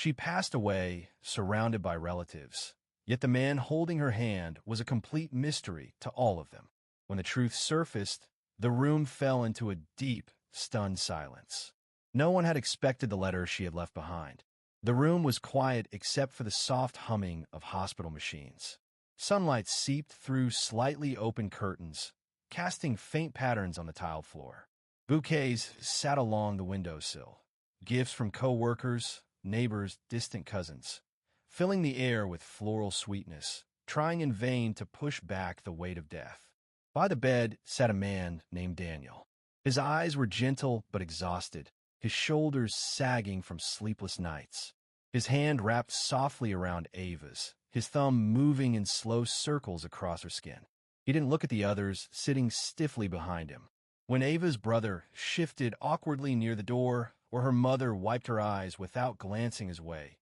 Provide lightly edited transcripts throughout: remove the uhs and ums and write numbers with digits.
She passed away, surrounded by relatives. Yet the man holding her hand was a complete mystery to all of them. When the truth surfaced, the room fell into a deep, stunned silence. No one had expected the letter she had left behind. The room was quiet except for the soft humming of hospital machines. Sunlight seeped through slightly open curtains, casting faint patterns on the tiled floor. Bouquets sat along the windowsill, gifts from co-workers, neighbors, distant cousins, filling the air with floral sweetness, trying in vain to push back the weight of death. By the bed sat a man named Daniel. His eyes were gentle but exhausted, his shoulders sagging from sleepless nights. His hand wrapped softly around Ava's, his thumb moving in slow circles across her skin. He didn't look at the others, sitting stiffly behind him. When Ava's brother shifted awkwardly near the door, or her mother wiped her eyes without glancing his way,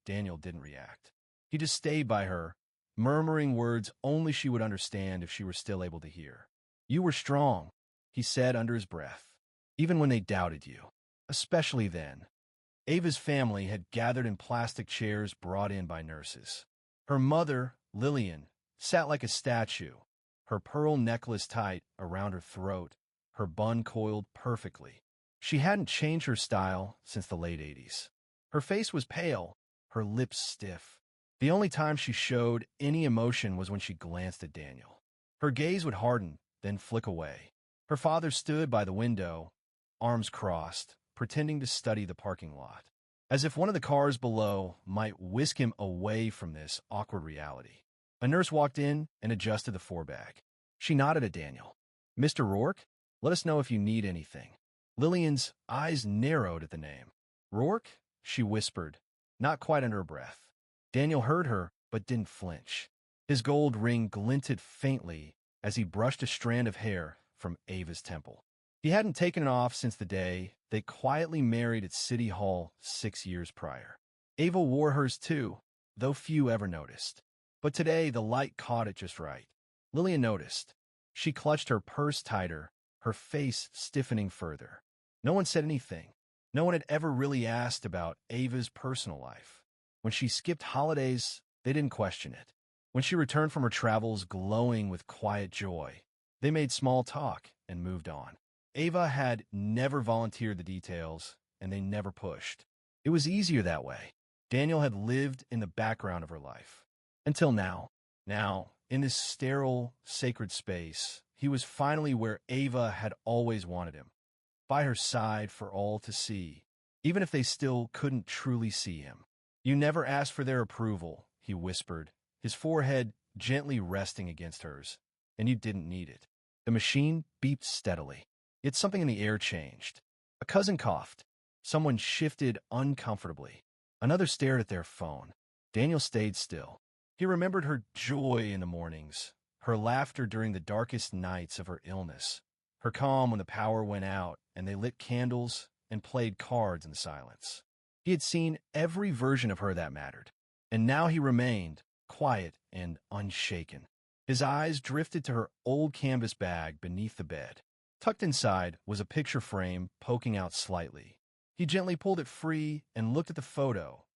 Daniel didn't react. He just stayed by her, murmuring words only she would understand if she were still able to hear. "You were strong," he said under his breath, "even when they doubted you. Especially then." Ava's family had gathered in plastic chairs brought in by nurses. Her mother, Lillian, sat like a statue, her pearl necklace tight around her throat, her bun coiled perfectly. She hadn't changed her style since the late 80s. Her face was pale, her lips stiff. The only time she showed any emotion was when she glanced at Daniel. Her gaze would harden, then flick away. Her father stood by the window, arms crossed, pretending to study the parking lot, as if one of the cars below might whisk him away from this awkward reality. A nurse walked in and adjusted the forebag. She nodded at Daniel. "Mr. Rourke, let us know if you need anything." Lillian's eyes narrowed at the name. "Rourke?" she whispered, not quite under her breath. Daniel heard her, but didn't flinch. His gold ring glinted faintly as he brushed a strand of hair from Ava's temple. He hadn't taken it off since the day they quietly married at City Hall 6 years prior. Ava wore hers too, though few ever noticed. But today the light caught it just right. Lillian noticed. She clutched her purse tighter, her face stiffening further. No one said anything. No one had ever really asked about Ava's personal life. When she skipped holidays, they didn't question it. When she returned from her travels glowing with quiet joy, they made small talk and moved on. Ava had never volunteered the details, and they never pushed. It was easier that way. Daniel had lived in the background of her life. Until now. Now, in this sterile, sacred space, he was finally where Ava had always wanted him. By her side for all to see, even if they still couldn't truly see him. "You never asked for their approval," he whispered, his forehead gently resting against hers, "and you didn't need it." The machine beeped steadily. Yet something in the air changed. A cousin coughed. Someone shifted uncomfortably. Another stared at their phone. Daniel stayed still. He remembered her joy in the mornings, her laughter during the darkest nights of her illness, her calm when the power went out and they lit candles and played cards in silence. He had seen every version of her that mattered, and now he remained quiet and unshaken. His eyes drifted to her old canvas bag beneath the bed. Tucked inside was a picture frame poking out slightly. He gently pulled it free and looked at the photo.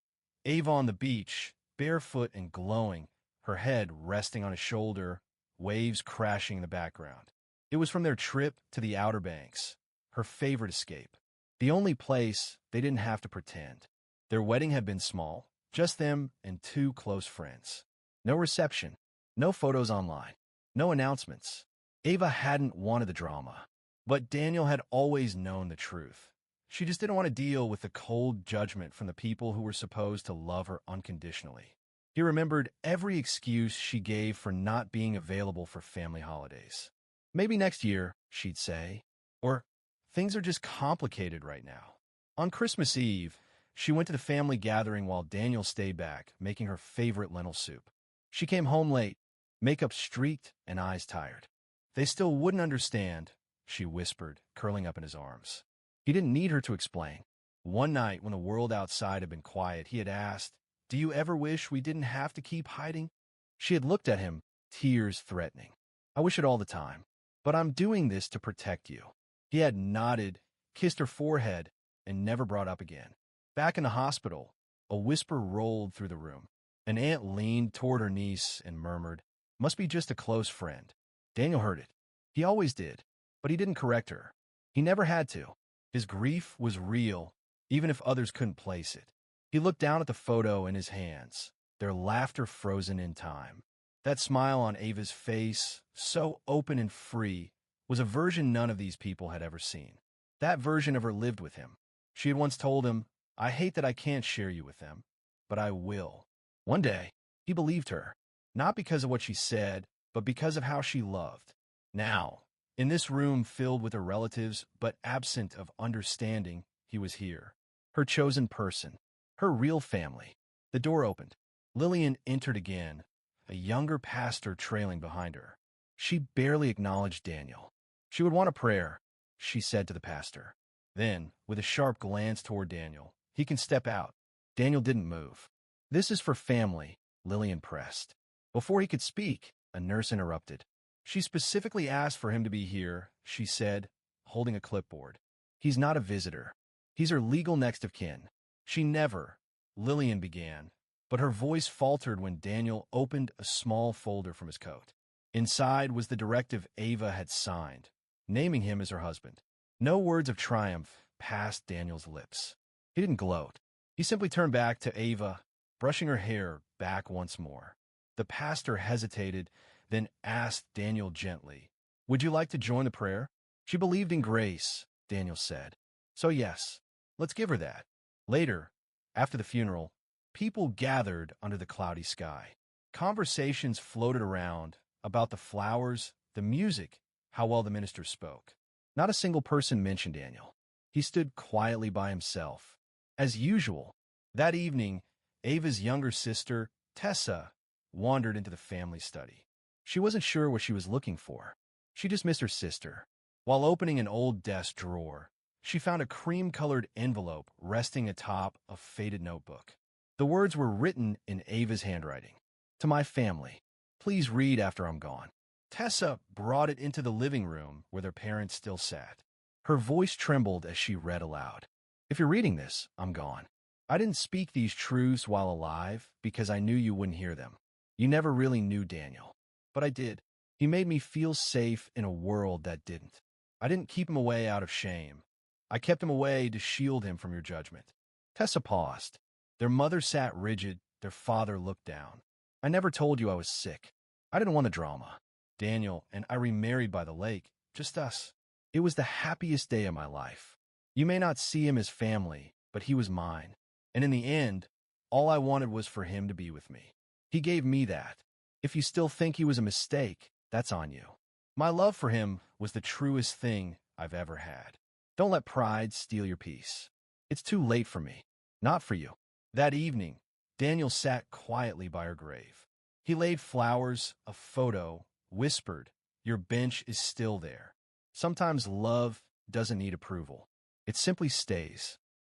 Ava on the beach, barefoot and glowing, her head resting on his shoulder, waves crashing in the background. It was from their trip to the Outer Banks, her favorite escape. The only place they didn't have to pretend. Their wedding had been small, just them and 2 close friends. No reception, no photos online, no announcements. Ava hadn't wanted the drama. But Daniel had always known the truth. She just didn't want to deal with the cold judgment from the people who were supposed to love her unconditionally. He remembered every excuse she gave for not being available for family holidays. "Maybe next year," she'd say. Or, "Things are just complicated right now." On Christmas Eve, she went to the family gathering while Daniel stayed back, making her favorite lentil soup. She came home late, makeup streaked and eyes tired. "They still wouldn't understand," she whispered, curling up in his arms. He didn't need her to explain. One night when the world outside had been quiet, he had asked, "Do you ever wish we didn't have to keep hiding?" She had looked at him, tears threatening. "I wish it all the time. But I'm doing this to protect you." He had nodded, kissed her forehead, and never brought up again. Back in the hospital, A whisper rolled through the room. An aunt leaned toward her niece and murmured, "Must be just a close friend." Daniel heard it. He always did, but he didn't correct her. He never had to. His grief was real, even if others couldn't place it. He looked down at the photo in his hands, their laughter frozen in time. That smile on Ava's face, so open and free, was a version none of these people had ever seen. That version of her lived with him. She had once told him, "I hate that I can't share you with them, but I will." One day, he believed her, not because of what she said, but because of how she loved. Now, in this room filled with her relatives, but absent of understanding, he was here. Her chosen person. Her real family. The door opened. Lillian entered again, a younger pastor trailing behind her. She barely acknowledged Daniel. She would want a prayer, she said to the pastor. Then, with a sharp glance toward Daniel, "He can step out." Daniel didn't move. "This is for family," Lillian pressed. Before he could speak, a nurse interrupted. "She specifically asked for him to be here," she said, holding a clipboard. "He's not a visitor. He's her legal next of kin." "She never," Lillian began, but her voice faltered when Daniel opened a small folder from his coat. Inside was the directive Ava had signed, naming him as her husband. No words of triumph passed Daniel's lips. He didn't gloat. He simply turned back to Ava, brushing her hair back once more. The pastor hesitated, then asked Daniel gently, "Would you like to join the prayer?" She believed in grace, Daniel said. "So yes, let's give her that." Later, after the funeral, people gathered under the cloudy sky. Conversations floated around about the flowers, the music, how well the minister spoke. Not a single person mentioned Daniel. He stood quietly by himself. As usual, that evening, Ava's younger sister, Tessa, wandered into the family study. She wasn't sure what she was looking for. She just missed her sister. While opening an old desk drawer, she found a cream-colored envelope resting atop a faded notebook. The words were written in Ava's handwriting. "To my family. Please read after I'm gone." Tessa brought it into the living room where their parents still sat. Her voice trembled as she read aloud. "If you're reading this, I'm gone. I didn't speak these truths while alive because I knew you wouldn't hear them. You never really knew Daniel. But I did. He made me feel safe in a world that didn't. I didn't keep him away out of shame. I kept him away to shield him from your judgment." Tessa paused. Their mother sat rigid, their father looked down. "I never told you I was sick. I didn't want the drama. Daniel and I remarried by the lake, just us. It was the happiest day of my life. You may not see him as family, but he was mine. And in the end, all I wanted was for him to be with me. He gave me that. If you still think he was a mistake, that's on you. My love for him was the truest thing I've ever had. Don't let pride steal your peace. It's too late for me. Not for you." That evening, Daniel sat quietly by her grave. He laid flowers, a photo, whispered, "Your bench is still there." Sometimes love doesn't need approval. It simply stays.